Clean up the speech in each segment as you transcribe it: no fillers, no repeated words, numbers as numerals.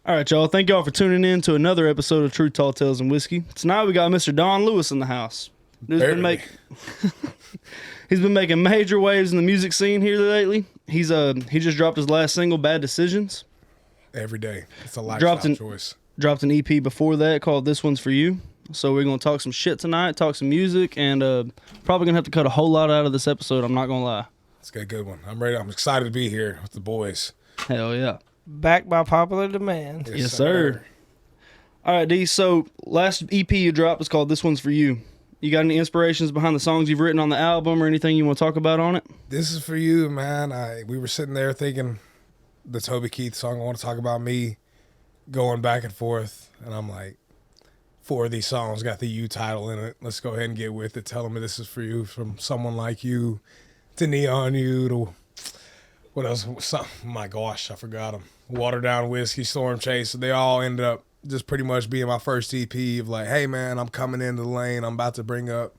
All right, y'all. Thank y'all for tuning in to another episode of True Tall Tales and Whiskey. Tonight we got Mr. Don Lewis in the house. Barely. He's been making major waves in the music scene here lately. He just dropped his last single, Bad Decisions. Every day. It's a lifestyle choice. Dropped an EP before that called This One's For You. So we're going to talk some shit tonight, talk some music, and probably going to have to cut a whole lot out of this episode, I'm not going to lie. It's got a good one. I'm ready. I'm excited to be here with the boys. Hell yeah. Backed by popular demand. Yes, sir. All right, D. So last EP you dropped is called This One's For You. You got any inspirations behind the songs you've written on the album or anything you want to talk about on it? This is for you, man. We were sitting there thinking the Toby Keith song, I Want to Talk About Me, going back and forth. And I'm like, 4 of these songs got the You title in it. Let's go ahead and get with it. Tell them this is for you, from Someone Like You to Neon You to what else? My gosh, I forgot them. Water Down Whiskey, Storm Chase. They all ended up just pretty much being my first EP of like, hey man, I'm coming into the lane. I'm about to bring up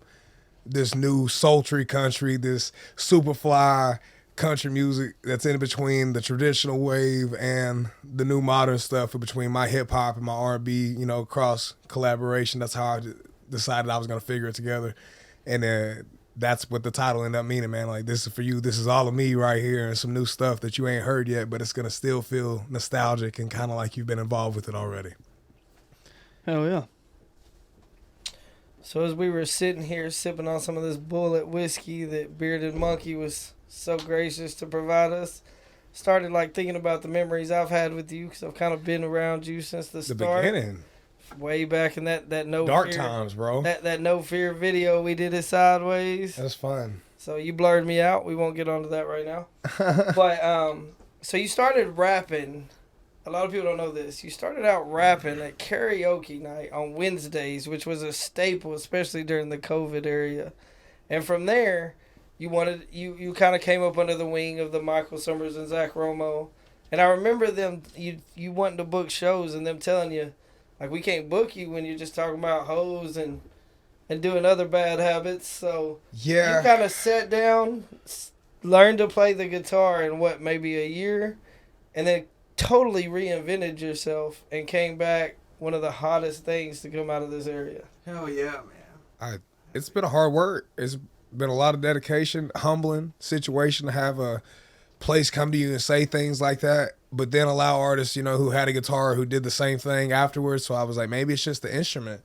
this new sultry country, this super fly country music that's in between the traditional wave and the new modern stuff, in between my hip hop and my R&B, cross collaboration. That's how I decided I was going to figure it together. And that's what the title ended up meaning, man. Like, this is for you. This is all of me right here, and some new stuff that you ain't heard yet, but it's going to still feel nostalgic and kind of like you've been involved with it already. Hell yeah. So as we were sitting here sipping on some of this Bullet whiskey that Bearded Monkey was so gracious to provide us, started like thinking about the memories I've had with you, because I've kind of been around you since the start. Beginning. Way back in that no dark fear, times, bro. That No Fear video we did it Sideways. That's fun. So you blurred me out. We won't get onto that right now. But so you started rapping. A lot of people don't know this. You started out rapping at karaoke night on Wednesdays, which was a staple, especially during the COVID area. And from there, you kind of came up under the wing of the Michael Summers and Zach Romo. And I remember them, you wanting to book shows and them telling you, like, we can't book you when you're just talking about hoes and doing other bad habits. So yeah, you kind of sat down, learned to play the guitar in maybe a year, and then totally reinvented yourself and came back one of the hottest things to come out of this area. Hell yeah, man. It's been a hard work. It's been a lot of dedication, humbling situation to have a place come to you and say things like that, but then allow artists, who had a guitar who did the same thing afterwards. So I was like, maybe it's just the instrument.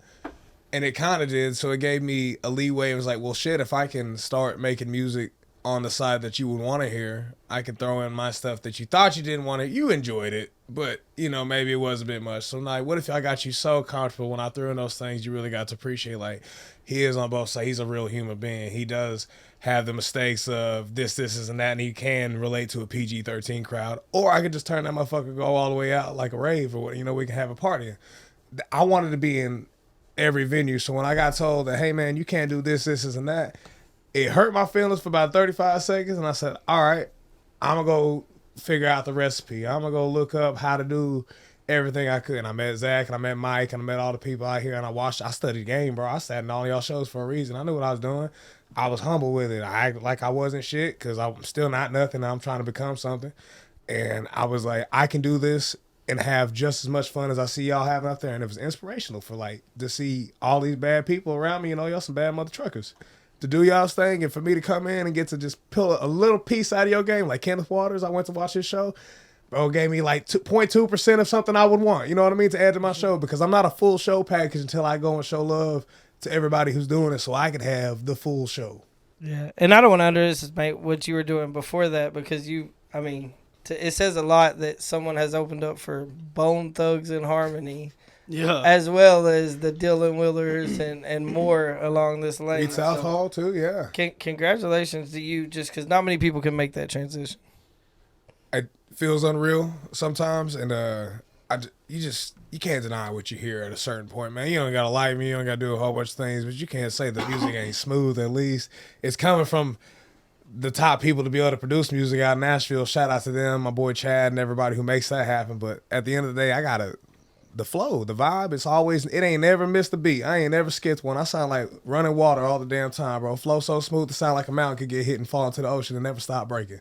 And it kind of did. So it gave me a leeway. It was like, well, shit, if I can start making music on the side that you would want to hear, I can throw in my stuff that you thought you didn't want to. You enjoyed it, but, maybe it was a bit much. So I'm like, what if I got you so comfortable when I threw in those things, you really got to appreciate, like, he is on both sides. He's a real human being. He does have the mistakes of this, and that, and he can relate to a PG-13 crowd. Or I could just turn that motherfucker, go all the way out like a rave, or, we can have a party. I wanted to be in every venue. So when I got told that, hey, man, you can't do this, and that, it hurt my feelings for about 35 seconds. And I said, all right, I'm going to go figure out the recipe. I'm going to go look up how to do everything I could. And I met Zach, and I met Mike, and I met all the people out here, and I studied the game, bro. I sat in all y'all shows for a reason. I knew what I was doing. I was humble with it. I acted like I wasn't shit, because I'm still not nothing. I'm trying to become something. And I was like, I can do this and have just as much fun as I see y'all having out there. And it was inspirational for, like, to see all these bad people around me, y'all some bad mother truckers, to do y'all's thing, and for me to come in and get to just pull a little piece out of your game. Like Kenneth Waters, I went to watch his show. Bro gave me like 0.2% of something I would want, you know what I mean, to add to my show, because I'm not a full show package until I go and show love to everybody who's doing it, so I can have the full show. Yeah, and I don't want to underestimate what you were doing before that, because it says a lot that someone has opened up for Bone Thugs and Harmony. Yeah, as well as the Dylan Willers and more along this lane. Beat South Hall too, yeah. Congratulations to you, just because not many people can make that transition. It feels unreal sometimes, and you can't deny what you hear at a certain point, man. You don't gotta like me, you don't gotta do a whole bunch of things, but you can't say the music ain't smooth. At least it's coming from the top people to be able to produce music out in Nashville. Shout out to them, my boy Chad, and everybody who makes that happen. But at the end of the day, the flow, the vibe, it ain't never missed a beat. I ain't never skipped one. I sound like running water all the damn time, bro. Flow so smooth to sound like a mountain could get hit and fall into the ocean and never stop breaking.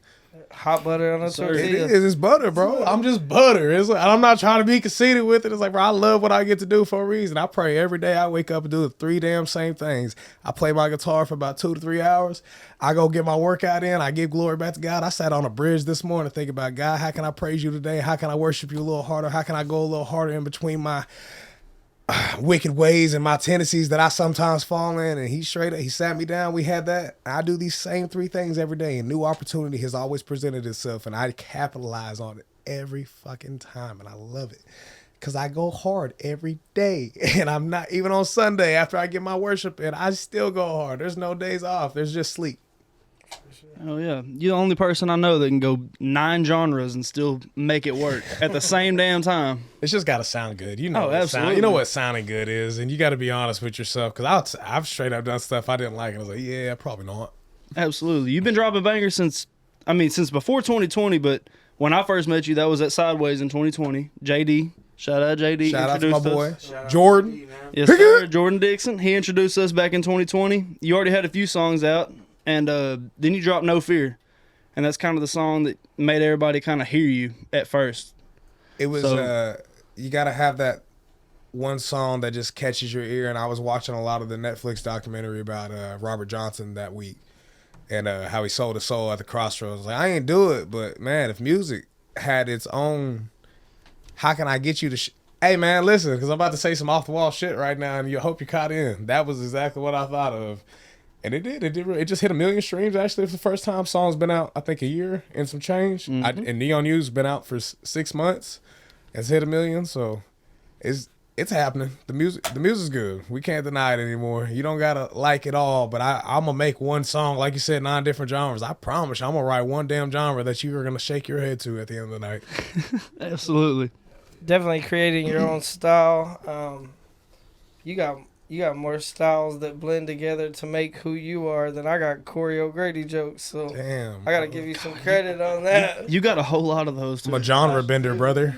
Hot butter on a Sir. It tortilla. is. It's butter, bro. I'm just butter. It's like, I'm not trying to be conceited with it. It's like, bro, I love what I get to do for a reason. I pray every day. I wake up and do the 3 damn same things. I play my guitar for about 2 to 3 hours. I go get my workout in. I give glory back to God. I sat on a bridge this morning thinking about, God, how can I praise you today? How can I worship you a little harder? How can I go a little harder in between my wicked ways and my tendencies that I sometimes fall in? And he sat me down. We had that. I do these same 3 things every day. And new opportunity has always presented itself. And I capitalize on it every fucking time. And I love it. Because I go hard every day. And I'm not, even on Sunday after I get my worship in, I still go hard. There's no days off. There's just sleep. Oh yeah, you're the only person I know that can go 9 genres and still make it work at the same damn time. It's just got to sound good. You know, Oh, absolutely. You know what sounding good is, and you got to be honest with yourself. Because I've straight up done stuff I didn't like, and I was like, yeah, probably not. Absolutely, you've been dropping bangers since before 2020. But when I first met you, that was at Sideways in 2020. JD, shout out JD. Shout out to my introduced boy us. Shout out Jordan. to you, man. Yes, sir. Jordan Dixon. He introduced us back in 2020. You already had a few songs out, and then you dropped No Fear, and that's kind of the song that made everybody kind of hear you at first. It was So- you got to have that one song that just catches your ear. And I was watching a lot of the Netflix documentary about Robert Johnson that week, and how he sold his soul at the crossroads. Like, I ain't do it, but man, if music had its own, how can I get you to? Hey man, listen, because I'm about to say some off the wall shit right now, and you hope you caught in. That was exactly what I thought of. And it did. It just hit 1 million streams. Actually, for the first time, song's been out, I think, a year and some change. And Neon U's been out for 6 months. It's hit 1 million, so it's happening. The music's good. We can't deny it anymore. You don't gotta like it all, but I'm gonna make one song, like you said, 9 different genres. I promise you, I'm gonna write one damn genre that you are gonna shake your head to at the end of the night. Absolutely. Definitely creating your own style. You got more styles that blend together to make who you are than I got Corey O'Grady jokes. So Damn, I gotta give you some credit on that. You got a whole lot of those too. I'm a genre bender, brother.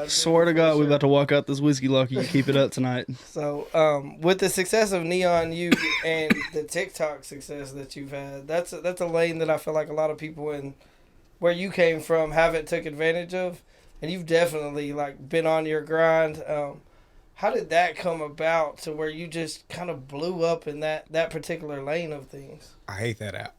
Swear to God, we about to walk out this whiskey lucky. You keep it up tonight. So, with the success of Neon U and the TikTok success that you've had, that's a lane that I feel like a lot of people in where you came from haven't took advantage of, and you've definitely like been on your grind. How did that come about to where you just kind of blew up in that particular lane of things? I hate that app.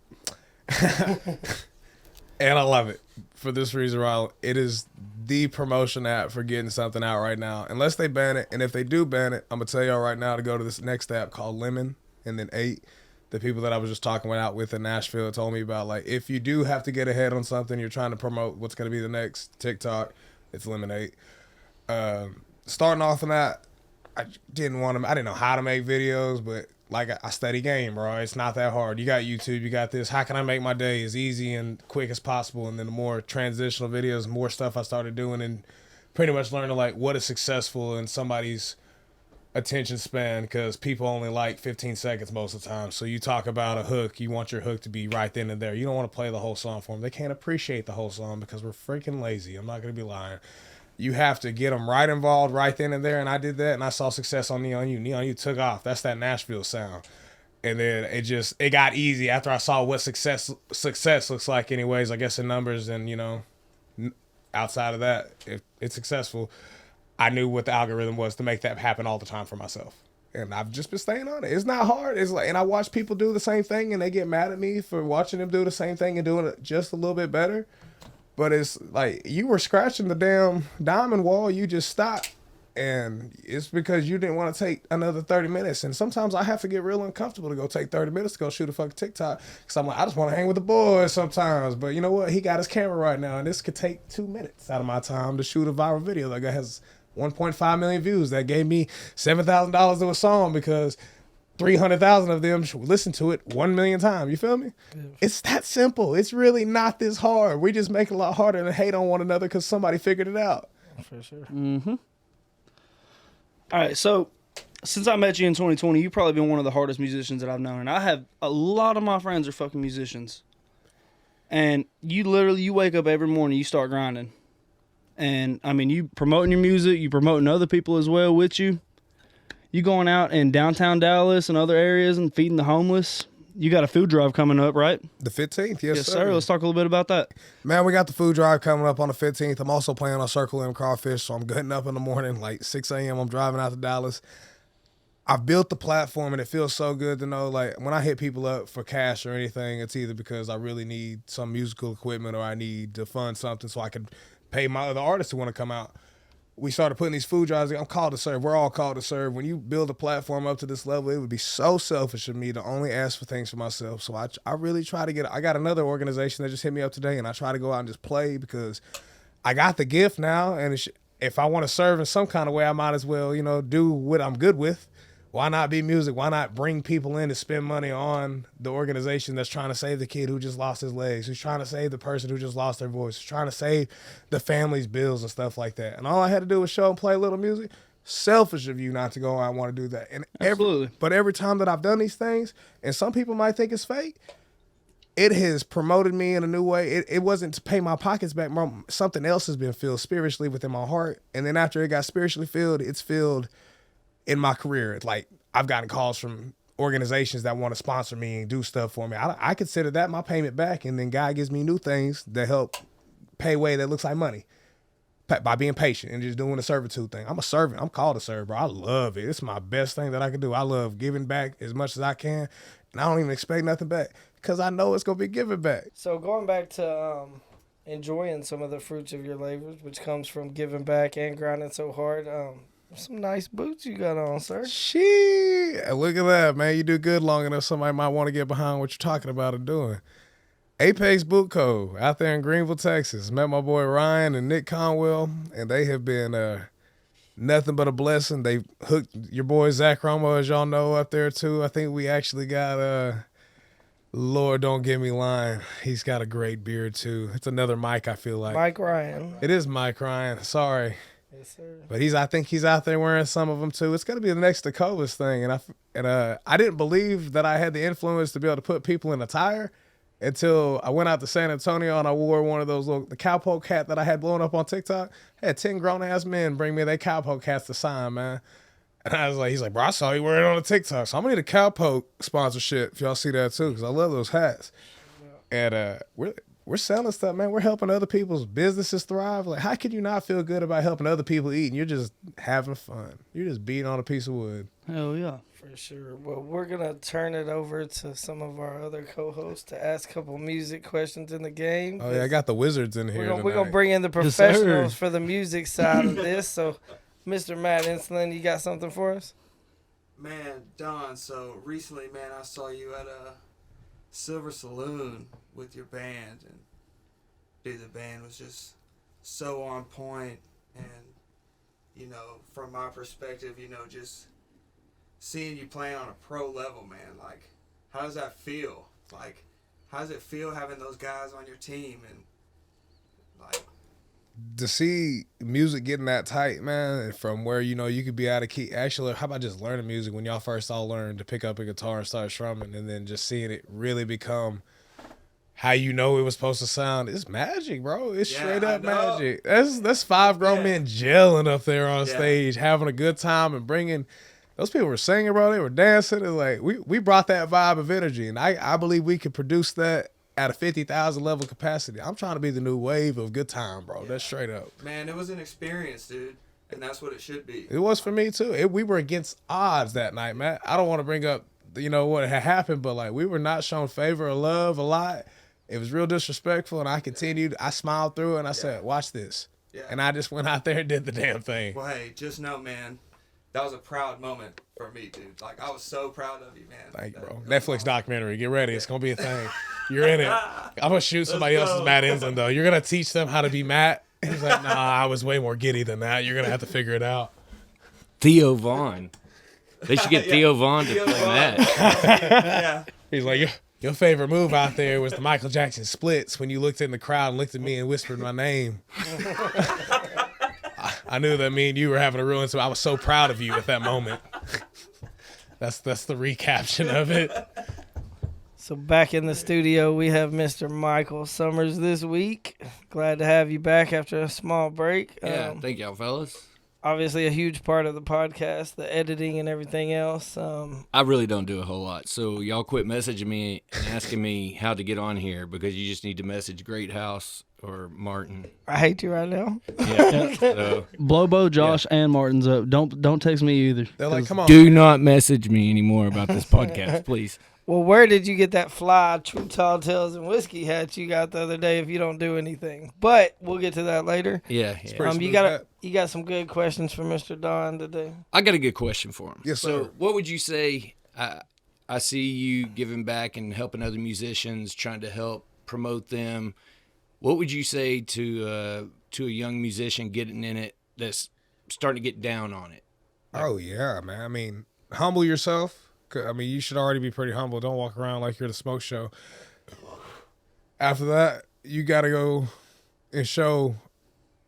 And I love it for this reason, Riley. It is the promotion app for getting something out right now. Unless they ban it. And if they do ban it, I'm going to tell y'all right now to go to this next app called Lemon and then 8. The people that I was just talking out with in Nashville told me about, like, if you do have to get ahead on something, you're trying to promote what's going to be the next TikTok, it's Lemon 8. Starting off in that, I didn't know how to make videos, but like I study game, bro. It's not that hard. You got YouTube, you got this. How can I make my day as easy and quick as possible? And then the more transitional videos, more stuff I started doing, and pretty much learning like what is successful in somebody's attention span, because people only like 15 seconds most of the time. So you talk about a hook, you want your hook to be right then and there. You don't want to play the whole song for them. They can't appreciate the whole song because we're freaking lazy. I'm not going to be lying. You have to get them right involved right then and there, and I did that, and I saw success on Neon U. Neon U took off. That's that Nashville sound. And then it got easy after I saw what success looks like anyways, I guess in numbers, and, you know, outside of that, if it's successful, I knew what the algorithm was to make that happen all the time for myself. And I've just been staying on it. It's not hard. It's like, and I watch people do the same thing, and they get mad at me for watching them do the same thing and doing it just a little bit better. But it's like, you were scratching the damn diamond wall, you just stopped. And it's because you didn't want to take another 30 minutes. And sometimes I have to get real uncomfortable to go take 30 minutes to go shoot a fucking TikTok. Because I'm like, I just want to hang with the boys sometimes. But you know what? He got his camera right now, and this could take 2 minutes out of my time to shoot a viral video that has 1.5 million views. That gave me $7,000 to a song because 300,000 of them listen to it 1 million times. You feel me? Yeah. It's that simple. It's really not this hard. We just make it a lot harder and hate on one another because somebody figured it out. For sure. Mm-hmm. All right, so since I met you in 2020, you've probably been one of the hardest musicians that I've known. And I have a lot of my friends are fucking musicians. And you wake up every morning, you start grinding. And, I mean, you promoting your music, you promoting other people as well with you. You going out in downtown Dallas and other areas and feeding the homeless. you got a food drive coming up, right? The 15th, yes, Yes, sir. Let's talk a little bit about that. Man, we got the food drive coming up on the 15th. I'm also playing on Circle M Crawfish, so I'm getting up in the morning, like 6 a.m. I'm driving out to Dallas. I've built the platform, and it feels so good to know, like, when I hit people up for cash or anything, it's either because I really need some musical equipment or I need to fund something so I can pay my other artists who want to come out. We started putting these food drives. I'm called to serve. We're all called to serve. When you build a platform up to this level, it would be so selfish of me to only ask for things for myself. So I really try to I got another organization that just hit me up today, and I try to go out and just play because I got the gift now. And if I want to serve in some kind of way, I might as well, do what I'm good with. Why not be music? Why not bring people in to spend money on the organization that's trying to save the kid who just lost his legs, who's trying to save the person who just lost their voice, who's trying to save the family's bills and stuff like that. And all I had to do was show and play a little music. Selfish of you not to go, I want to do that. And Absolutely. But every time that I've done these things, and some people might think it's fake, it has promoted me in a new way. It wasn't to pay my pockets back. Something else has been filled spiritually within my heart. And then after it got spiritually filled, it's filled in my career. Like, I've gotten calls from organizations that want to sponsor me and do stuff for me. I consider that my payment back, and then God gives me new things that help pay way that looks like money by being patient and just doing the servitude thing. I'm a servant. I'm called to serve, bro. I love it. It's my best thing that I can do. I love giving back as much as I can, and I don't even expect nothing back because I know it's going to be given back. So going back to enjoying some of the fruits of your labors, which comes from giving back and grinding so hard, some nice boots you got on, sir. Shit. Look at that, man. You do good long enough, somebody might want to get behind what you're talking about and doing. Apex Boot Co. out there in Greenville, Texas. Met my boy Ryan and Nick Conwell, and they have been nothing but a blessing. They hooked your boy Zach Romo, as y'all know, up there too. I think we actually got Lord, don't get me lying. He's got a great beard too. It's another Mike, I feel like. Mike Ryan. It is Mike Ryan. Sorry. Yes, sir. But I think he's out there wearing some of them too. It's gonna be the next Tecovas thing, and I didn't believe that I had the influence to be able to put people in attire until I went out to San Antonio and I wore one of those the cowpoke hat that I had blown up on TikTok. I had 10 grown ass men bring me their cowpoke hats to sign, man. And I was like, he's like, bro, I saw you wearing it on the TikTok, so I'm gonna need a cowpoke sponsorship if y'all see that too, because I love those hats. And we're selling stuff, man. We're helping other people's businesses thrive. Like, how can you not feel good about helping other people eat and you're just having fun? You're just beating on a piece of wood. Hell yeah. For sure. Well, we're going to turn it over to some of our other co-hosts to ask a couple music questions in the game. Oh, yeah, I got the wizards in here We're going to bring in the Yes, sir. professionals for the music side of this. So, Mr. Matt Insulin, you got something for us? Man, Don, so recently, man, I saw you at a Silver Saloon with your band, and dude, the band was just so on point, and from my perspective, just seeing you playing on a pro level, man, like, how does that feel? Like, how does it feel having those guys on your team? And like, to see music getting that tight, man, from where you could be out of key. Actually, how about just learning music when y'all first all learned to pick up a guitar and start strumming, and then just seeing it really become how it was supposed to sound? It's magic, bro. It's straight up magic. That's 5 grown men gelling up there on stage, having a good time, and bringing. Those people were singing, bro. They were dancing. It's like we brought that vibe of energy, and I believe we could produce that at a 50,000 level capacity. I'm trying to be the new wave of good time, bro. That's straight up. Man, it was an experience, dude, and that's what it should be. It was for me too. We were against odds that night, man. I don't want to bring up what had happened, but like we were not shown favor or love a lot. It was real disrespectful, and I continued. I smiled through it, and I said, watch this. Yeah. And I just went out there and did the damn thing. Well, hey, just know, man, that was a proud moment for me, dude. Like, I was so proud of you, man. Thank you, bro. Netflix awesome. Documentary. Get ready. It's going to be a thing. You're in it. I'm going to shoot somebody else's Matt Insulin, though. You're going to teach them how to be Matt. He's like, nah, I was way more giddy than that. You're going to have to figure it out. Theo Vaughn. They should get Theo Vaughn to play Matt. Yeah. He's like, your favorite move out there was the Michael Jackson splits when you looked in the crowd and looked at me and whispered my name. I knew that me and you were having a real incident. I was so proud of you at that moment. That's the recaption of it. So back in the studio, we have Mr. Michael Summers this week. Glad to have you back after a small break. Yeah, thank y'all, fellas. obviously a huge part of the podcast, the editing and everything else. I really don't do a whole lot. So y'all quit messaging me and asking me how to get on here because you just need to message Great House or Martin. I hate you right now. Yeah. So Blobo, Josh, and Martin's up. Don't text me either. They're like, 'cause come on. do not message me anymore about this podcast, please. Well, where did you get that fly True Tall Tales and Whiskey hat you got the other day if you don't do anything? But we'll get to that later. Yeah. pretty You smooth got hat. you got some good questions for Mr. Don today. I got a good question for him. Yes, So sir. what would you say? I see you giving back and helping other musicians, trying to help promote them. What would you say to a young musician getting in it that's starting to get down on it? Oh yeah, man. I mean, humble yourself. I mean, you should already be pretty humble. Don't walk around like you're the smoke show. After that, you got to go and show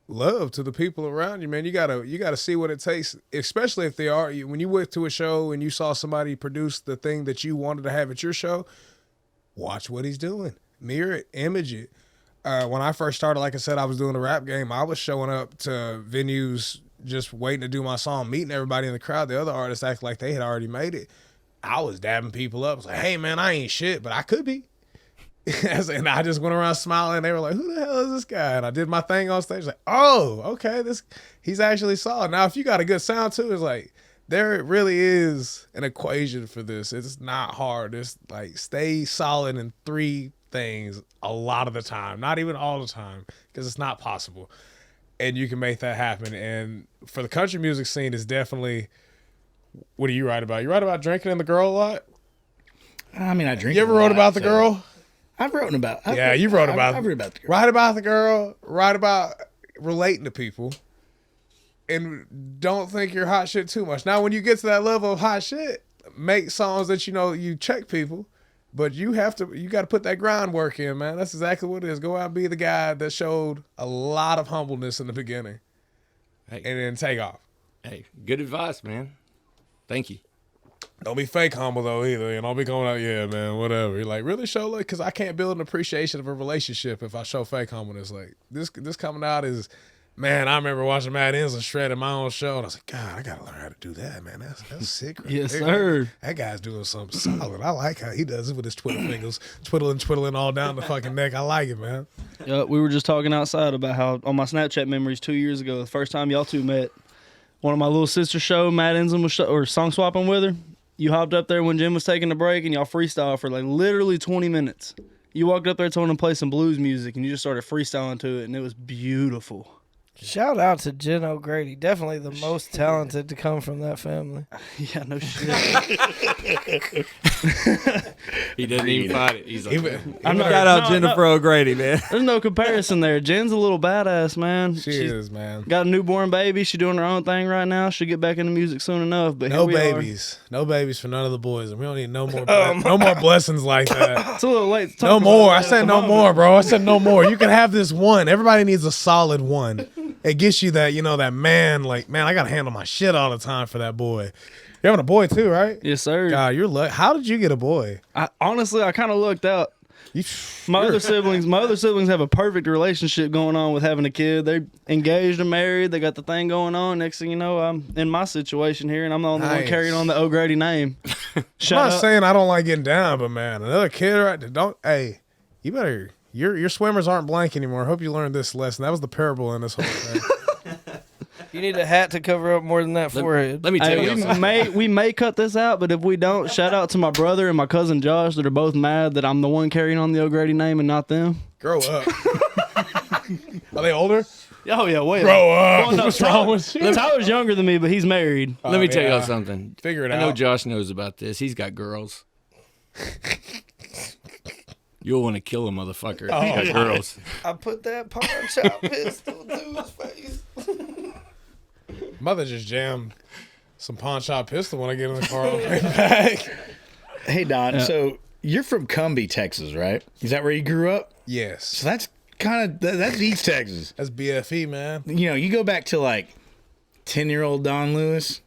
love to the people around you, man. You gotta see what it takes, especially if they are. When you went to a show and you saw somebody produce the thing that you wanted to have at your show, watch what he's doing, mirror it, image it. When I first started, like I said, I was doing the rap game. I was showing up to venues just waiting to do my song, meeting everybody in the crowd. The other artists acted like they had already made it. I was dabbing people up. I was like, hey, man, I ain't shit, but I could be. And I just went around smiling. They were like, who the hell is this guy? And I did my thing on stage. Like, oh, okay, he's actually solid. Now, if you got a good sound, too, it's like, there really is an equation for this. It's not hard. It's like, stay solid in 3 things a lot of the time. Not even all the time, because it's not possible. And you can make that happen. And for the country music scene, it's definitely... What do you write about? You write about drinking and the girl a lot? I mean, I drink. You ever a wrote lot, about the so- girl? I've written about. You wrote about. I've written about the girl. Write about the girl. Write about relating to people. And don't think you're hot shit too much. Now, when you get to that level of hot shit, make songs that you check people. But you got to put that groundwork in, man. That's exactly what it is. Go out and be the guy that showed a lot of humbleness in the beginning. Hey. And then take off. Hey, good advice, man. Thank you. Don't be fake humble though either, and don't be going out, yeah, man, whatever. You're like, really show, like, because I can't build an appreciation of a relationship if I show fake humbleness. Like this coming out is, man. I remember watching Matt Ensign shred in my own show, and I was like, God, I gotta learn how to do that, man. That's sick. Right Yes, there. sir. That guy's doing something solid. I like how he does it with his twiddle fingers, twiddling all down the fucking neck. I like it, man. We were just talking outside about how on my Snapchat memories 2 years ago, the first time y'all two met, one of my little sister show, Matt Ensign was or song swapping with her. You hopped up there when Jim was taking a break, and y'all freestyled for like literally 20 minutes. You walked up there, told him to play some blues music, and you just started freestyling to it, and it was beautiful. Shout out to Jen O'Grady, definitely the most talented to come from that family. Yeah, no shit. He doesn't even fight it. He's like, I'm not, Shout out no, Jennifer O'Grady, man. There's no comparison there. Jen's a little badass, man. She She's is, man. got a newborn baby. She's doing her own thing right now. She'll get back into music soon enough. But No here we are. babies, no babies for none of the boys, and we don't need no more, no more blessings like that. It's a little late. To talk No about more. that I at said the no moment. more, bro. I said no more. You can have this one. Everybody needs a solid one. It gets you that, that man, like, man, I got to handle my shit all the time for that boy. You're having a boy too, right? Yes, sir. God, you're lucky. How did you get a boy? Honestly, I kind of looked out. You, My other siblings have a perfect relationship going on with having a kid. They're engaged and married. They got the thing going on. Next thing you know, I'm in my situation here, and I'm the only one Nice. carrying on the O'Grady name. I'm Shout not out. saying I don't like getting down, but man, another kid right there, don't, hey, you better, your swimmers aren't blank anymore. I hope you learned this lesson. That was the parable in this whole thing. You need a hat to cover up more than that forehead. let me tell Hey, you something. we may cut this out, but if we don't, shout out to my brother and my cousin Josh that are both mad that I'm the one carrying on the O'Grady name and not them. Grow up. Are they older? Oh yeah, wait. Grow up. Well, no, What's wrong with you? Tyler's younger than me, but he's married. Let me tell yeah. y'all something. Figure it I know out. Josh knows about this. He's got girls. You'll want to kill a motherfucker if he's got girls. I put that pawn shop pistol to his face. Mother just jammed some pawn shop pistol when I get in the car on the way back. Hey Don, so you're from Cumbie, Texas, right? Is that where you grew up? Yes. So that's kind of that's East Texas. That's BFE, man. You go back to like 10-year-old Don Lewis.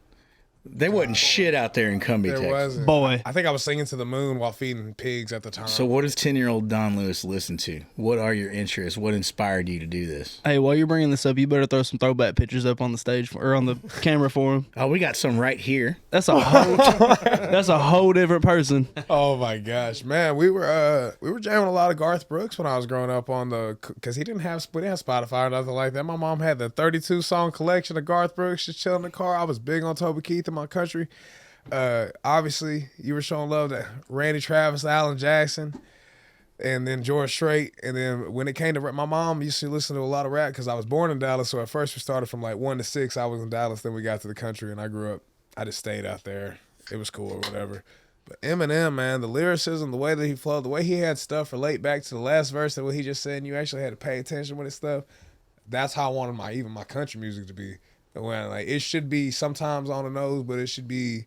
There wasn't shit out there in Cumbie, There Texas. wasn't. Boy. I think I was singing to the moon while feeding pigs at the time. So what does 10-year-old Don Lewis listen to? What are your interests? What inspired you to do this? Hey, while you're bringing this up, you better throw some throwback pictures up on the stage or on the camera for him. Oh, we got some right here. That's a whole different person. Oh my gosh, man, we were jamming a lot of Garth Brooks when I was growing up because we didn't have Spotify or nothing like that. My mom had the 32 song collection of Garth Brooks just chilling in the car. I was big on Toby Keith in my country. Obviously, you were showing love to Randy Travis, Alan Jackson, and then George Strait. And then when it came to rap, my mom used to listen to a lot of rap because I was born in Dallas. So at first we started from like 1 to 6. I was in Dallas. Then we got to the country and I grew up. I just stayed out there. It was cool or whatever. But Eminem, man, the lyricism, the way that he flowed, the way he had stuff relate back to the last verse and what he just said, and you actually had to pay attention with his stuff. That's how I wanted even my country music to be. When like it should be sometimes on the nose, but it should be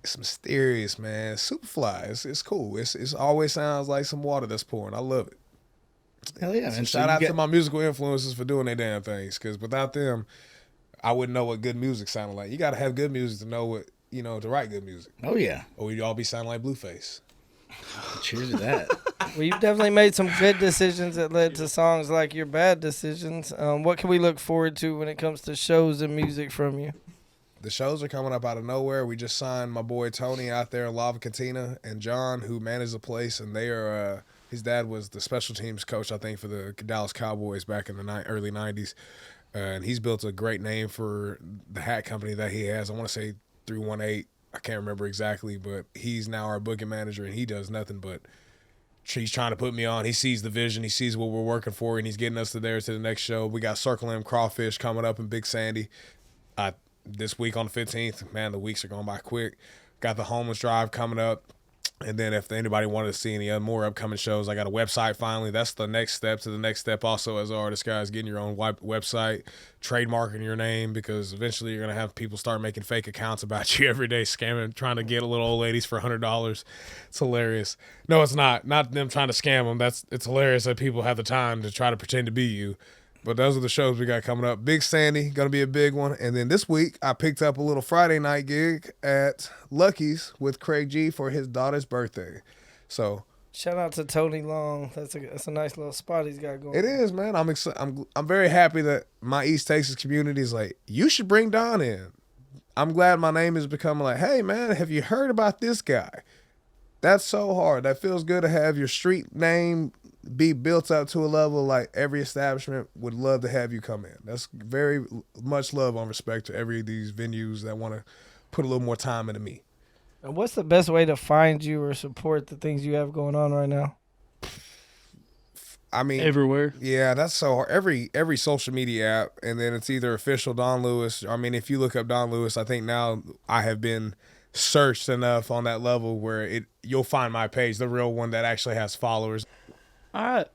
it's mysterious, man. Superfly, it's cool. It's always sounds like some water that's pouring. I love it. Hell yeah, So man. shout out to my musical influences for doing their damn things, because without them, I wouldn't know what good music sounded like. You got to have good music to know what to write good music, Oh yeah. or we'd all be sounding like Blueface. Cheers to that. Well, you've definitely made some good decisions that led to songs like your bad decisions. What can we look forward to when it comes to shows and music from you? The shows are coming up out of nowhere. We just signed my boy Tony out there in Lava Cantina and John, who manages the place, and they are. His dad was the special teams coach, I think, for the Dallas Cowboys back in the early '90s, and he's built a great name for the hat company that he has. I want to say 318. I can't remember exactly, but he's now our booking manager, and he does nothing but. He's trying to put me on. He sees the vision. He sees what we're working for, and he's getting us to the next show. We got Circle M Crawfish coming up in Big Sandy. This week on the 15th, man, the weeks are going by quick. Got the Homeless Drive coming up. And then if anybody wanted to see any more upcoming shows, I got a website finally. That's the next step to the next step also as an artist, guys, getting your own website, trademarking your name, because eventually you're going to have people start making fake accounts about you every day, scamming, trying to get little old ladies for $100. It's hilarious. No, it's not. Not them trying to scam them. It's hilarious that people have the time to try to pretend to be you. But those are the shows we got coming up. Big Sandy, going to be a big one. And then this week, I picked up a little Friday night gig at Lucky's with Craig G for his daughter's birthday. So Shout out to Tony Long. That's a nice little spot he's got going. it is, man. I'm very happy that my East Texas community is like, you should bring Don in. I'm glad my name is becoming like, hey, man, have you heard about this guy? That's so hard. That feels good to have your street name be built up to a level like every establishment would love to have you come in. That's very much love and respect to every of these venues that want to put a little more time into me. And what's the best way to find you or support the things you have going on right now? I mean, Everywhere. yeah, that's so hard. Every social media app, and then it's either official Don Lewis. I mean, if you look up Don Lewis, I think now I have been searched enough on that level where you'll find my page, the real one that actually has followers. All right.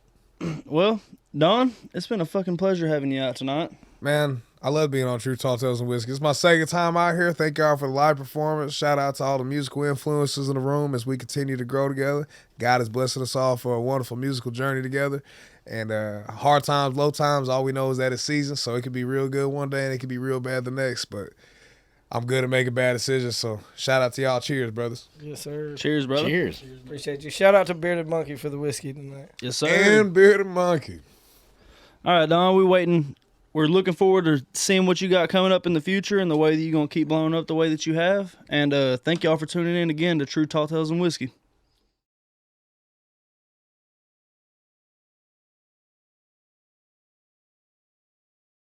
Well, Don, it's been a fucking pleasure having you out tonight. Man, I love being on True Tall Tales and Whiskey. It's my second time out here. Thank y'all for the live performance. Shout out to all the musical influences in the room as we continue to grow together. God is blessing us all for a wonderful musical journey together. And hard times, low times, all we know is that it's season. So it could be real good one day and it could be real bad the next. But I'm good at making bad decisions. So shout out to y'all. Cheers, brothers. Yes, sir. Cheers, brother. Cheers. Appreciate you. Shout out to Bearded Monkey for the whiskey tonight. Yes, sir. And Bearded Monkey. All right, Don, we're waiting. We're looking forward to seeing what you got coming up in the future and the way that you're going to keep blowing up the way that you have. And thank y'all for tuning in again to True Tall Tales and Whiskey.